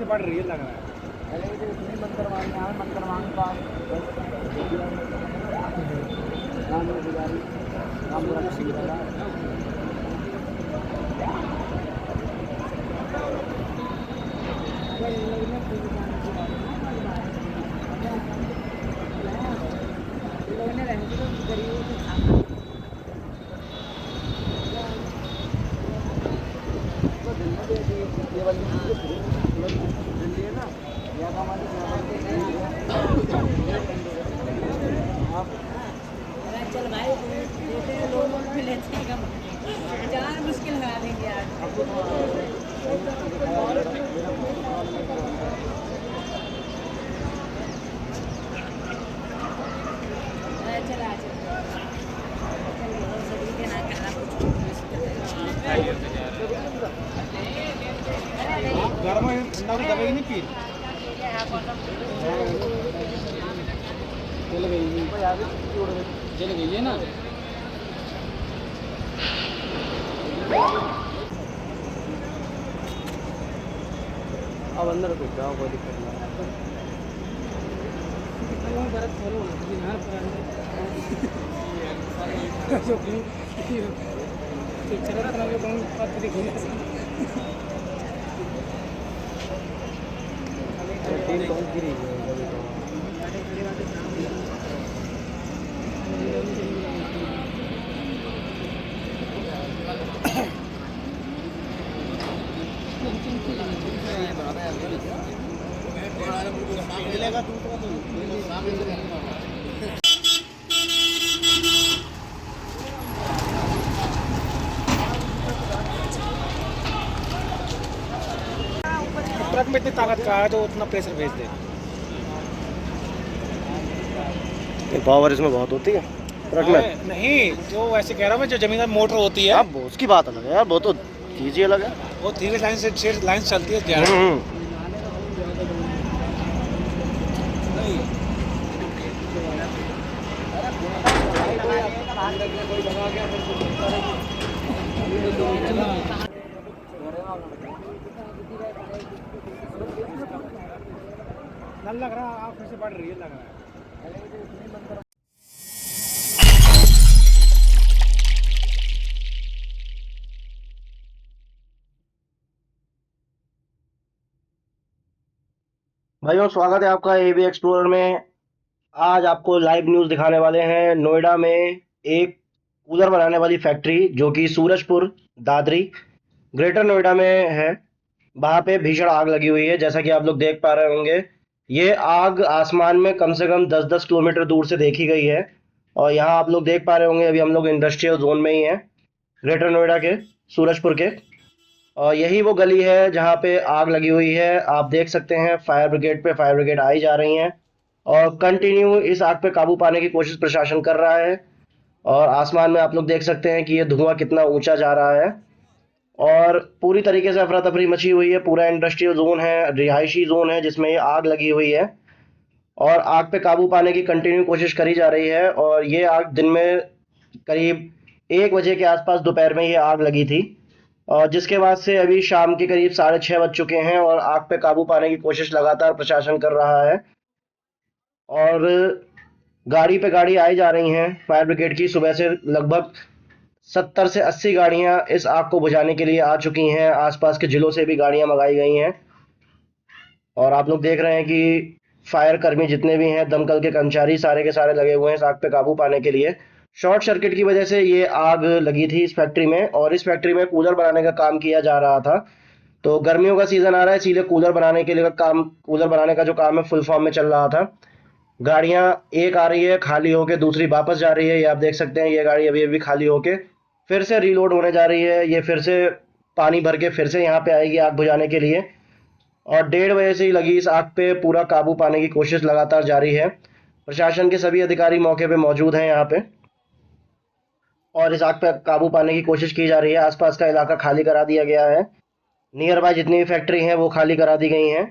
पड़ रही है लग रहा है। अरे तो इतनी मंदिर मांग पास राम गुजारी राम सिंह चल भाई देते हैं लोन वोन भी लेते हैं जान मुश्किल लगा देंगे आज चला सभी के ना करना गर्म है ठंडा भी दवाई नहीं पी चल गई है ना। अब अंदर को जाओ कोई दिक्कत नहीं। ट्रक में इतनी ताकत का है तो उतना प्रेशर भेज दे। पावर इसमें बहुत होती है ट्रक में। नहीं जो वैसे कह रहा हूँ मैं, जो जमीन मोटर होती है अब उसकी बात अलग है यार, वो तो चीज़ ही अलग है। वो धीरे लाइन से लाइन चलती है नल लग रहा है, आँख से पड़ रही है लग रहा है। भाइयों स्वागत है आपका एबी एक्सप्लोरर में। आज आपको लाइव न्यूज़ दिखाने वाले हैं। नोएडा में एक कूलर बनाने वाली फैक्ट्री जो कि सूरजपुर दादरी ग्रेटर नोएडा में है, वहाँ पे भीषण आग लगी हुई है। जैसा कि आप लोग देख पा रहे होंगे, ये आग आसमान में कम से कम 10-10 किलोमीटर दूर से देखी गई है। और यहाँ आप लोग देख पा रहे होंगे, अभी हम लोग इंडस्ट्रियल जोन में ही हैं, ग्रेटर नोएडा के सूरजपुर के। और यही वो गली है जहाँ पे आग लगी हुई है। आप देख सकते हैं फायर ब्रिगेड आई जा रही हैं और कंटिन्यू इस आग पे काबू पाने की कोशिश प्रशासन कर रहा है। और आसमान में आप लोग देख सकते हैं कि ये धुआं कितना ऊंचा जा रहा है और पूरी तरीके से अफरा तफरी मची हुई है। पूरा इंडस्ट्रियल जोन है, रिहायशी जोन है जिसमें ये आग लगी हुई है और आग पे काबू पाने की कंटिन्यू कोशिश करी जा रही है। और ये आग दिन में करीब 1 बजे के आसपास दोपहर में ये आग लगी थी और जिसके बाद से अभी शाम के करीब 6:30 बज चुके हैं और आग पे काबू पाने की कोशिश लगातार प्रशासन कर रहा है। और गाड़ी पे गाड़ी आई जा रही हैं फायर ब्रिगेड की। सुबह से लगभग 70 से 80 गाड़ियां इस आग को बुझाने के लिए आ चुकी हैं। आसपास के जिलों से भी गाड़ियां मंगाई गई हैं और आप लोग देख रहे हैं कि फायर कर्मी जितने भी हैं, दमकल के कर्मचारी सारे के सारे लगे हुए हैं इस आग पे काबू पाने के लिए। शॉर्ट सर्किट की वजह से ये आग लगी थी इस फैक्ट्री में और इस फैक्ट्री में कूलर बनाने का काम किया जा रहा था। तो गर्मियों का सीजन आ रहा है, इसीलिए कूलर बनाने के लिए कूलर बनाने का जो काम है फुल फॉर्म में चल रहा था। गाड़ियां एक आ रही है खाली होके, दूसरी वापस जा रही है। ये आप देख सकते हैं, ये गाड़ी अभी अभी खाली होके फिर से रीलोड होने जा रही है। ये फिर से पानी भर के फिर से यहाँ पे आएगी आग बुझाने के लिए। और 1:30 बजे से ही लगी इस आग पे पूरा काबू पाने की कोशिश लगातार जारी है। प्रशासन के सभी अधिकारी मौके पे मौजूद हैं यहाँ पे और इस आग पे काबू पाने की कोशिश की जा रही है। आसपास का इलाका खाली करा दिया गया है, नियर बाय जितनी भी फैक्ट्री हैं वो खाली करा दी गई हैं।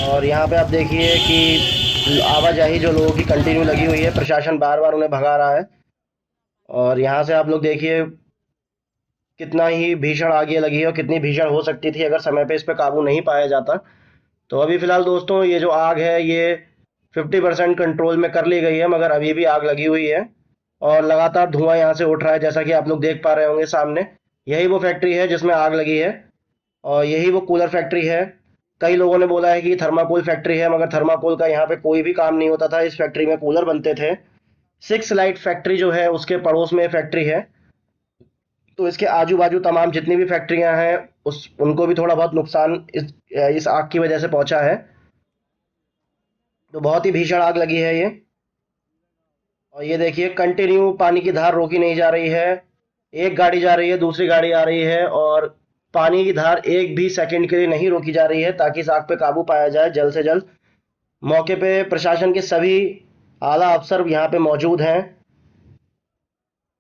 और यहाँ पे आप देखिए कि आवाजाही जो लोगों की कंटिन्यू लगी हुई है, प्रशासन बार बार उन्हें भगा रहा है। और यहाँ से आप लोग देखिए कितना ही भीषण आग ये लगी है और कितनी भीषण हो सकती थी अगर समय पे इस पे काबू नहीं पाया जाता। तो अभी फिलहाल दोस्तों ये जो आग है ये 50% कंट्रोल में कर ली गई है, मगर अभी भी आग लगी हुई है और लगातार धुआं यहाँ से उठ रहा है, जैसा कि आप लोग देख पा रहे होंगे सामने। यही वो फैक्ट्री है जिसमें आग लगी है और यही वो कूलर फैक्ट्री है। कई लोगों ने बोला है कि थर्माकोल फैक्ट्री है, मगर थर्माकोल का यहाँ पे कोई भी काम नहीं होता था। इस फैक्ट्री में कूलर बनते थे। सिक्स लाइट फैक्ट्री जो है उसके पड़ोस में फैक्ट्री है, तो इसके आजू बाजू तमाम जितनी भी फैक्ट्रियां हैं उस उनको भी थोड़ा बहुत नुकसान इस आग की वजह से पहुंचा है। तो बहुत ही भीषण आग लगी है ये। और ये देखिए कंटिन्यू पानी की धार रोकी नहीं जा रही है। एक गाड़ी जा रही है, दूसरी गाड़ी आ रही है और पानी की धार एक भी सेकंड के लिए नहीं रोकी जा रही है ताकि इस आग पे काबू पाया जाए जल्द से जल्द। मौके पे प्रशासन के सभी आला अफसर यहाँ पे मौजूद हैं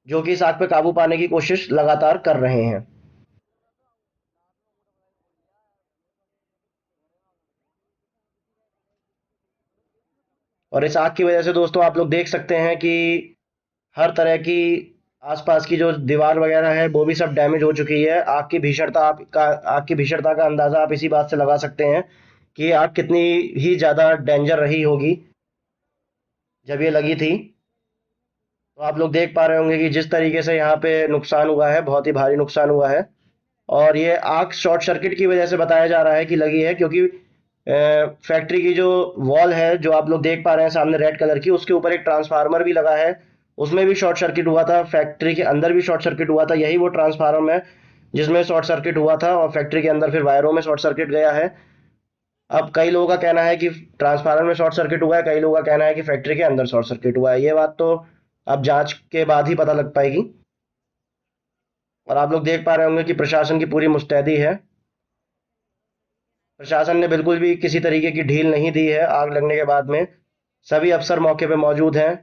जो कि इस आग पे काबू पाने की कोशिश लगातार कर रहे हैं। और इस आग की वजह से दोस्तों आप लोग देख सकते हैं कि हर तरह की आसपास की जो दीवार वगैरह है वो भी सब डैमेज हो चुकी है। आग की भीषणता का अंदाजा आप इसी बात से लगा सकते हैं कि आग कितनी ही ज़्यादा डेंजर रही होगी जब ये लगी थी। तो आप लोग देख पा रहे होंगे कि जिस तरीके से यहाँ पे नुकसान हुआ है, बहुत ही भारी नुकसान हुआ है। और ये आग शॉर्ट सर्किट की वजह से बताया जा रहा है कि लगी है, क्योंकि फैक्ट्री की जो वॉल है जो आप लोग देख पा रहे हैं सामने रेड कलर की, उसके ऊपर एक ट्रांसफार्मर भी लगा है, उसमें भी शॉर्ट सर्किट हुआ था। फैक्ट्री के अंदर भी शॉर्ट सर्किट हुआ था। यही वो ट्रांसफार्मर है जिसमें शॉर्ट सर्किट हुआ था और फैक्ट्री के अंदर फिर वायरों में शॉर्ट सर्किट गया है। अब कई लोगों का कहना है कि ट्रांसफार्मर में शॉर्ट सर्किट हुआ है, कई लोगों का कहना है कि फैक्ट्री के अंदर शॉर्ट सर्किट हुआ है। ये बात तो अब जांच के बाद ही पता लग पाएगी। और आप लोग देख पा रहे होंगे कि प्रशासन की पूरी मुस्तैदी है। प्रशासन ने बिल्कुल भी किसी तरीके की ढील नहीं दी है। आग लगने के बाद में सभी अफसर मौके पे मौजूद हैं।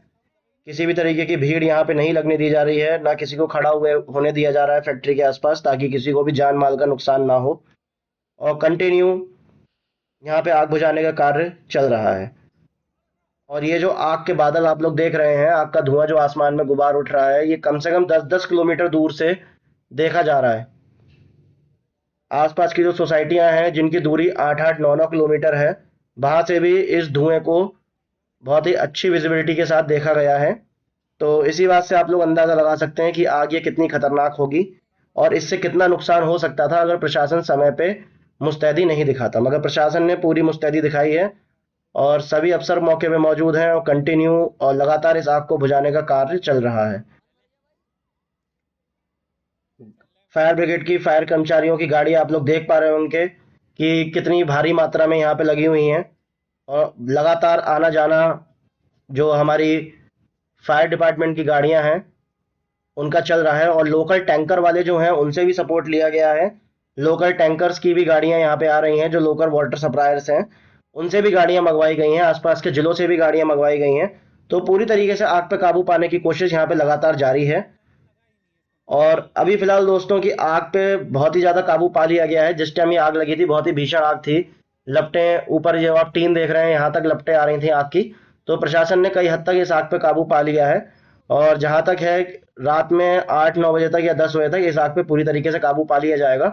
किसी भी तरीके की भीड़ यहाँ पे नहीं लगने दी जा रही है, ना किसी को खड़ा हुए होने दिया जा रहा है फैक्ट्री के आसपास, ताकि किसी को भी जान माल का नुकसान ना हो। और कंटिन्यू यहाँ पे आग बुझाने का कार्य चल रहा है। और ये जो आग के बादल आप लोग देख रहे हैं, आग का धुआं जो आसमान में गुबार उठ रहा है, ये कम से कम 10-10 किलोमीटर दूर से देखा जा रहा है। आसपास की जो सोसाइटियां हैं जिनकी दूरी 8-8, 9-9 किलोमीटर है, वहां से भी इस धुएं को बहुत ही अच्छी विजिबिलिटी के साथ देखा गया है। तो इसी बात से आप लोग अंदाजा लगा सकते हैं कि आग ये कितनी खतरनाक होगी और इससे कितना नुकसान हो सकता था अगर प्रशासन समय पे मुस्तैदी नहीं दिखाता। मगर प्रशासन ने पूरी मुस्तैदी दिखाई है और सभी अफसर मौके पे मौजूद हैं और कंटिन्यू और लगातार इस आग को बुझाने का कार्य चल रहा है। फायर ब्रिगेड की, फायर कर्मचारियों की गाड़ी आप लोग देख पा रहे हैं उनके कि कितनी भारी मात्रा में यहाँ पे लगी हुई हैं और लगातार आना जाना जो हमारी फायर डिपार्टमेंट की गाड़ियां हैं उनका चल रहा है। और लोकल टैंकर वाले जो हैं उनसे भी सपोर्ट लिया गया है। लोकल टैंकर्स की भी गाड़ियां यहाँ पे आ रही हैं, जो लोकल वाटर सप्लायर्स हैं उनसे भी गाड़ियां मंगवाई गई हैं, आसपास के जिलों से भी गाड़ियां मंगवाई गई हैं। तो पूरी तरीके से आग पे काबू पाने की कोशिश यहाँ पे लगातार जारी है। और अभी फिलहाल दोस्तों की आग पे बहुत ही ज्यादा काबू पा लिया गया है। जिस टाइम ये आग लगी थी बहुत ही भीषण आग थी। लपटें ऊपर जो आप टीन देख रहे हैं यहाँ तक लपटें आ रही थी आग की। तो प्रशासन ने कई हद तक इस आग पे काबू पा लिया है और जहां तक है रात में 8-9 बजे तक या 10 बजे तक इस आग पे पूरी तरीके से काबू पा लिया जाएगा।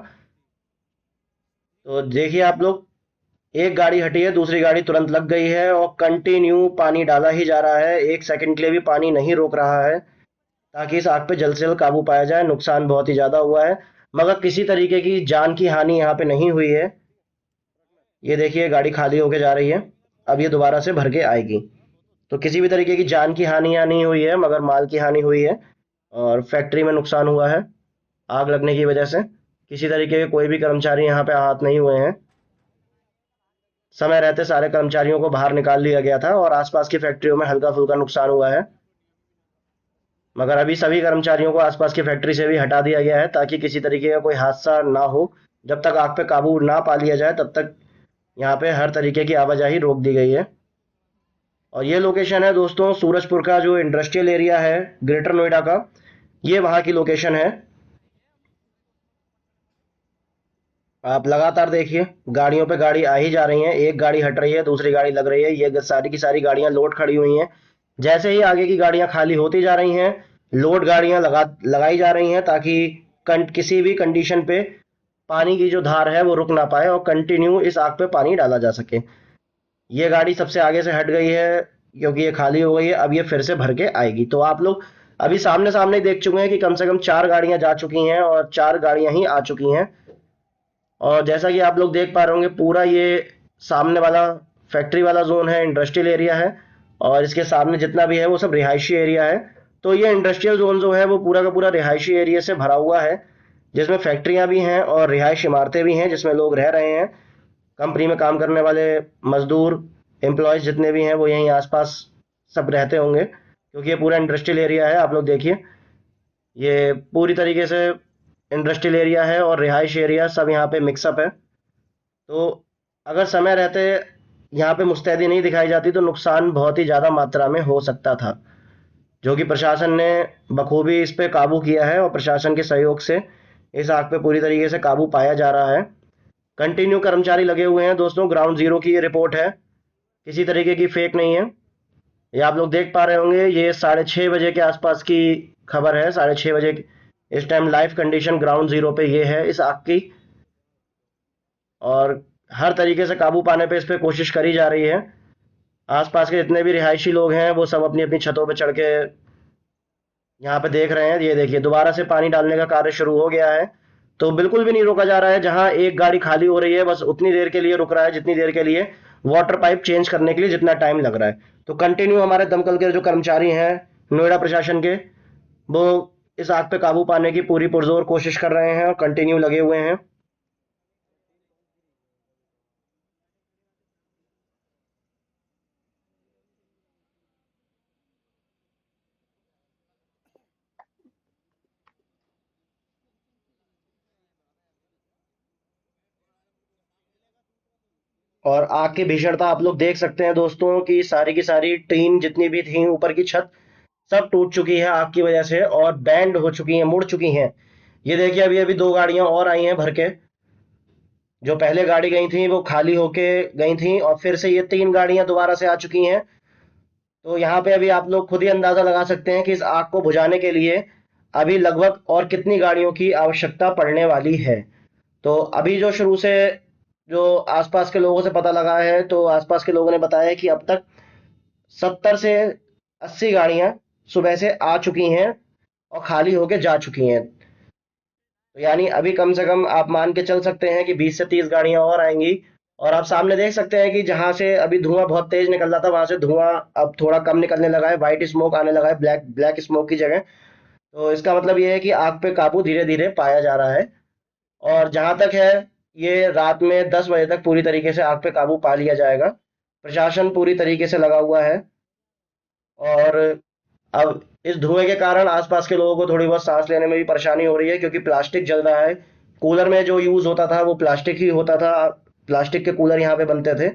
तो देखिए आप लोग, एक गाड़ी हटी है, दूसरी गाड़ी तुरंत लग गई है और कंटिन्यू पानी डाला ही जा रहा है। एक सेकंड के लिए भी पानी नहीं रोक रहा है ताकि इस आग पे जल्द से जल्द काबू पाया जाए। नुकसान बहुत ही ज्यादा हुआ है मगर किसी तरीके की जान की हानि यहाँ पे नहीं हुई है। ये देखिए गाड़ी खाली होके जा रही है, अब ये दोबारा से भर के आएगी। तो किसी भी तरीके की जान की हानि यहाँ नहीं हुई है मगर माल की हानि हुई है और फैक्ट्री में नुकसान हुआ है आग लगने की वजह से। किसी तरीके के कोई भी कर्मचारी यहाँ पे आहत नहीं हुए हैं। समय रहते सारे कर्मचारियों को बाहर निकाल लिया गया था और आसपास की फैक्ट्रियों में हल्का फुल्का नुकसान हुआ है मगर अभी सभी कर्मचारियों को आसपास की फैक्ट्री से भी हटा दिया गया है ताकि किसी तरीके का कोई हादसा ना हो। जब तक आग पे काबू ना पा लिया जाए तब तक यहाँ पे हर तरीके की आवाजाही रोक दी गई है। और ये लोकेशन है दोस्तों सूरजपुर का जो इंडस्ट्रियल एरिया है ग्रेटर नोएडा का, ये वहाँ की लोकेशन है। आप लगातार देखिए गाड़ियों पे गाड़ी आ ही जा रही है, एक गाड़ी हट रही है दूसरी गाड़ी लग रही है। ये सारी की सारी गाड़ियां लोड खड़ी हुई हैं। जैसे ही आगे की गाड़ियां खाली होती जा रही हैं लोड गाड़ियां लगाई जा रही हैं ताकि किसी भी कंडीशन पे पानी की जो धार है वो रुक ना पाए और कंटिन्यू इस आग पे पानी डाला जा सके। ये गाड़ी सबसे आगे से हट गई है क्योंकि ये खाली हो गई है, अब ये फिर से भर के आएगी। तो आप लोग अभी सामने सामने देख चुके हैं कि कम से कम 4 गाड़ियां जा चुकी हैं और 4 गाड़ियां ही आ चुकी हैं। और जैसा कि आप लोग देख पा रहे होंगे, पूरा ये सामने वाला फैक्ट्री वाला जोन है, इंडस्ट्रियल एरिया है और इसके सामने जितना भी है वो सब रिहायशी एरिया है। तो ये इंडस्ट्रियल जोन जो है वो पूरा का पूरा रिहायशी एरिया से भरा हुआ है, जिसमें फैक्ट्रियां भी हैं और रिहायश इमारतें भी हैं जिसमें लोग रह रहे हैं। कंपनी में काम करने वाले मजदूर, एम्प्लॉयज़ जितने भी हैं वो यहीं आसपास सब रहते होंगे, क्योंकि ये पूरा इंडस्ट्रियल एरिया है। आप लोग देखिए, ये पूरी तरीके से इंडस्ट्रियल एरिया है और रिहायश एरिया सब यहाँ पे मिक्सअप है। तो अगर समय रहते यहाँ पे मुस्तैदी नहीं दिखाई जाती तो नुकसान बहुत ही ज़्यादा मात्रा में हो सकता था, जो कि प्रशासन ने बखूबी इस पे काबू किया है और प्रशासन के सहयोग से इस आग पे पूरी तरीके से काबू पाया जा रहा है। कंटिन्यू कर्मचारी लगे हुए हैं दोस्तों। ग्राउंड जीरो की ये रिपोर्ट है, किसी तरीके की फेक नहीं है। ये आप लोग देख पा रहे होंगे, ये 6:30 बजे के आसपास की खबर है। 6:30 बजे इस time live condition ground zero पे ये है इस आग की, और हर तरीके से काबू पाने पे इस पे कोशिश करी जा रही है। आसपास के जितने भी रिहायशी लोग हैं वो सब अपनी अपनी छतों पे चढ़ के यहाँ पे देख रहे हैं। ये देखिए, दोबारा से पानी डालने का कार्य शुरू हो गया है। तो बिल्कुल भी नहीं रोका जा रहा है। जहां एक गाड़ी खाली हो रही है बस उतनी देर के लिए रुक रहा है जितनी देर के लिए वाटर पाइप चेंज करने के लिए जितना टाइम लग रहा है। तो कंटिन्यू हमारे दमकल के जो कर्मचारी हैं नोएडा प्रशासन के, वो इस आग पे काबू पाने की पूरी पुरजोर कोशिश कर रहे हैं और कंटिन्यू लगे हुए हैं। और आग की भीषणता आप लोग देख सकते हैं दोस्तों कि सारी की सारी टीन जितनी भी थी ऊपर की छत सब टूट चुकी है आग की वजह से और बैंड हो चुकी हैं, मुड़ चुकी हैं। ये देखिए, अभी अभी 2 गाड़ियां और आई हैं भर के। जो पहले गाड़ी गई थी वो खाली होके गई थी और फिर से ये 3 गाड़ियां दोबारा से आ चुकी हैं। तो यहाँ पे अभी आप लोग खुद ही अंदाजा लगा सकते हैं कि इस आग को बुझाने के लिए अभी लगभग और कितनी गाड़ियों की आवश्यकता पड़ने वाली है। तो अभी जो शुरू से जो आसपास के लोगों से पता लगा है, तो आसपास के लोगों ने बताया कि अब तक 70 से 80 गाड़ियां सुबह से आ चुकी हैं और खाली होके जा चुकी हैं। तो यानी अभी कम से कम आप मान के चल सकते हैं कि 20 से 30 गाड़ियां और आएंगी। और आप सामने देख सकते हैं कि जहां से अभी धुआं बहुत तेज निकल रहा था वहां से धुआं अब थोड़ा कम निकलने लगा है, व्हाइट स्मोक आने लगा है, ब्लैक ब्लैक स्मोक की जगह। तो इसका मतलब ये है कि आग पे काबू धीरे धीरे पाया जा रहा है। और जहां तक है, ये रात में 10 बजे तक पूरी तरीके से आग पे काबू पा लिया जाएगा। प्रशासन पूरी तरीके से लगा हुआ है। और अब इस धुएं के कारण आसपास के लोगों को थोड़ी बहुत सांस लेने में भी परेशानी हो रही है, क्योंकि प्लास्टिक जल रहा है। कूलर में जो यूज होता था वो प्लास्टिक ही होता था, प्लास्टिक के कूलर यहाँ पे बनते थे।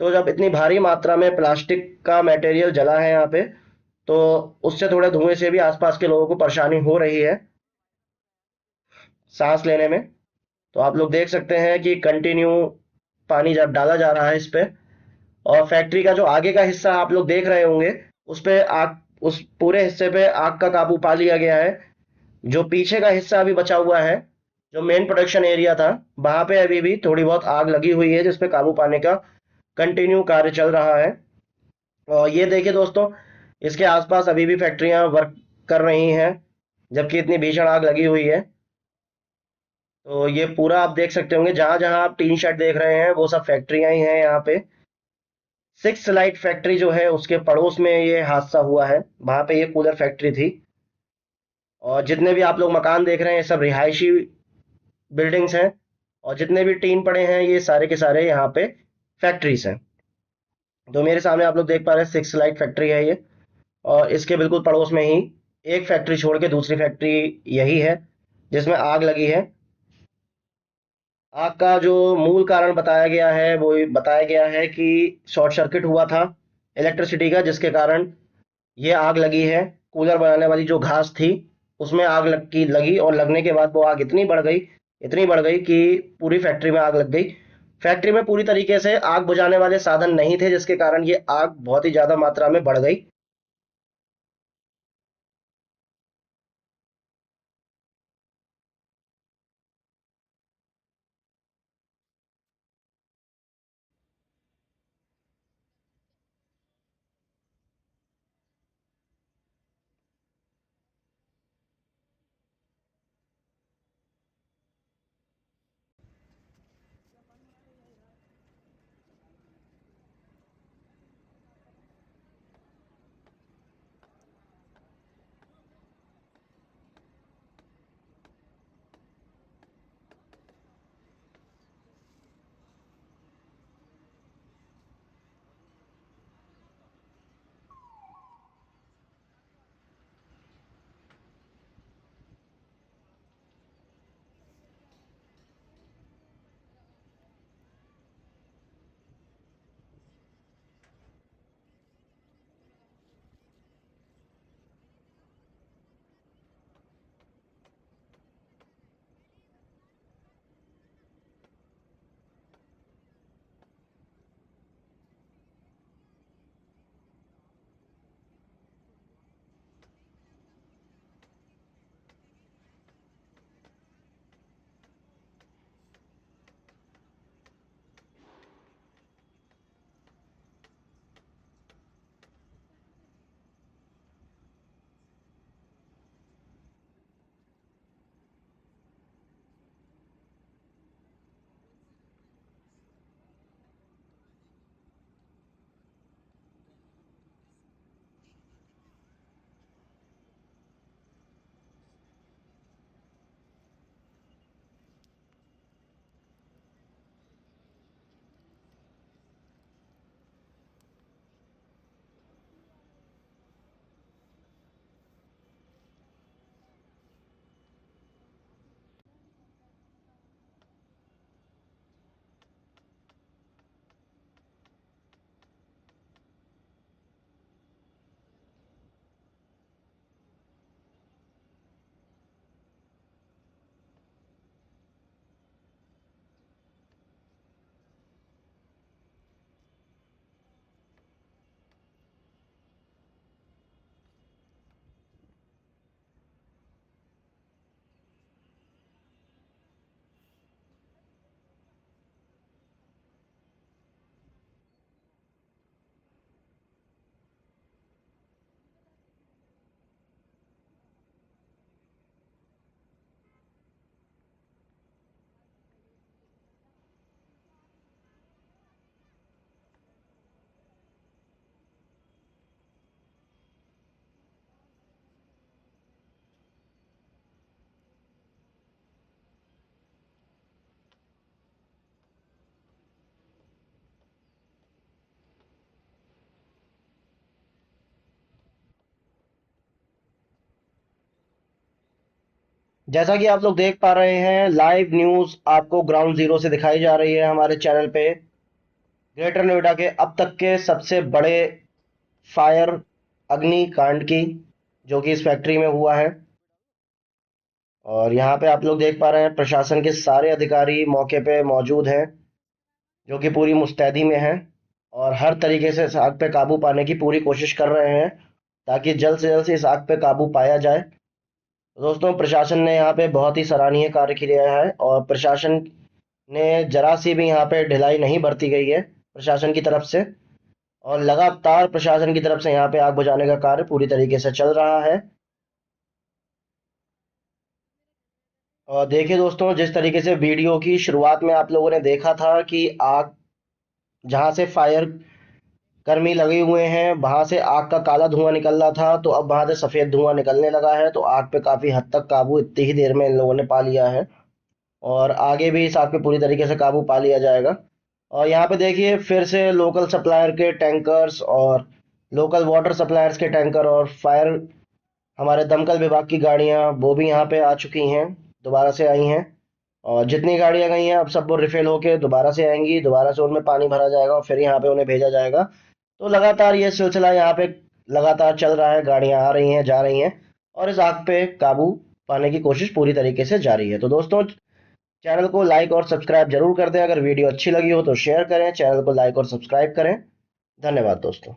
तो जब इतनी भारी मात्रा में प्लास्टिक का मटेरियल जला है यहाँ पे, तो उससे थोड़े धुएं से भी आसपास के लोगों को परेशानी हो रही है सांस लेने में। तो आप लोग देख सकते हैं कि कंटिन्यू पानी जब डाला जा रहा है इस पे। और फैक्ट्री का जो आगे का हिस्सा आप लोग देख रहे होंगे, उस पे आग, उस पूरे हिस्से पे आग का काबू पा लिया गया है। जो पीछे का हिस्सा अभी बचा हुआ है, जो मेन प्रोडक्शन एरिया था, वहां पे अभी भी थोड़ी बहुत आग लगी हुई है जिसपे काबू पाने का कंटिन्यू कार्य चल रहा है। और ये देखिए दोस्तों, इसके आसपास अभी भी फैक्ट्रियां वर्क कर रही हैं जबकि इतनी भीषण आग लगी हुई है। तो ये पूरा आप देख सकते होंगे, जहां जहां आप टीन शेड देख रहे हैं वो सब फैक्ट्रियां ही हैं यहाँ पे। 6 लाइट फैक्ट्री जो है उसके पड़ोस में ये हादसा हुआ है, वहां पे ये कूलर फैक्ट्री थी। और जितने भी आप लोग मकान देख रहे हैं ये सब रिहायशी बिल्डिंग्स हैं, और जितने भी टीन पड़े हैं ये सारे के सारे यहाँ पे फैक्ट्रीज हैं। तो मेरे सामने आप लोग देख पा रहे हैं 6 लाइट फैक्ट्री है ये, और इसके बिल्कुल पड़ोस में ही एक फैक्ट्री छोड़ के दूसरी फैक्ट्री यही है जिसमें आग लगी है। आग का जो मूल कारण बताया गया है वो बताया गया है कि शॉर्ट सर्किट हुआ था इलेक्ट्रिसिटी का, जिसके कारण ये आग लगी है। कूलर बनाने वाली जो घास थी उसमें आग लगी और लगने के बाद वो आग इतनी बढ़ गई कि पूरी फैक्ट्री में आग लग गई। फैक्ट्री में पूरी तरीके से आग बुझाने वाले साधन नहीं थे, जिसके कारण ये आग बहुत ही ज्यादा मात्रा में बढ़ गई। जैसा कि आप लोग देख पा रहे हैं, लाइव न्यूज़ आपको ग्राउंड जीरो से दिखाई जा रही है हमारे चैनल पे। ग्रेटर नोएडा के अब तक के सबसे बड़े फायर अग्निकांड की, जो कि इस फैक्ट्री में हुआ है। और यहाँ पे आप लोग देख पा रहे हैं प्रशासन के सारे अधिकारी मौके पे मौजूद हैं, जो कि पूरी मुस्तैदी में हैं और हर तरीके से इस आग पे काबू पाने की पूरी कोशिश कर रहे हैं, ताकि जल्द से जल्द से इस आग पे काबू पाया जाए। दोस्तों, प्रशासन ने यहाँ पे बहुत ही सराहनीय कार्य किया है और प्रशासन ने जरा सी भी यहाँ पे ढिलाई नहीं बरती गई है प्रशासन की तरफ से, और लगातार प्रशासन की तरफ से यहाँ पे आग बुझाने का कार्य पूरी तरीके से चल रहा है। और देखिए दोस्तों, जिस तरीके से वीडियो की शुरुआत में आप लोगों ने देखा था कि आग जहाँ से फायर कर्मी लगे हुए हैं वहां से आग का काला धुआं निकल रहा था, तो अब वहां से सफेद धुआं निकलने लगा है। तो आग पे काफी हद तक काबू इतनी ही देर में इन लोगों ने पा लिया है और आगे भी इस आग पे पूरी तरीके से काबू पा लिया जाएगा। और यहाँ पे देखिए फिर से लोकल सप्लायर के टैंकर्स और लोकल वाटर सप्लायर्स के टैंकर और फायर हमारे दमकल विभाग की गाड़ियाँ वो भी यहाँ पे आ चुकी हैं, दोबारा से आई हैं। और जितनी गाड़ियाँ गई हैं अब सब वो रिफिल होके दोबारा से आएंगी, दोबारा से उनमें पानी भरा जाएगा और फिर यहाँ पे उन्हें भेजा जाएगा। तो लगातार ये सिलसिला यहाँ पे लगातार चल रहा है, गाड़ियाँ आ रही हैं जा रही हैं और इस आग पे काबू पाने की कोशिश पूरी तरीके से जारी है। तो दोस्तों, चैनल को लाइक और सब्सक्राइब जरूर कर दें। अगर वीडियो अच्छी लगी हो तो शेयर करें, चैनल को लाइक और सब्सक्राइब करें। धन्यवाद दोस्तों।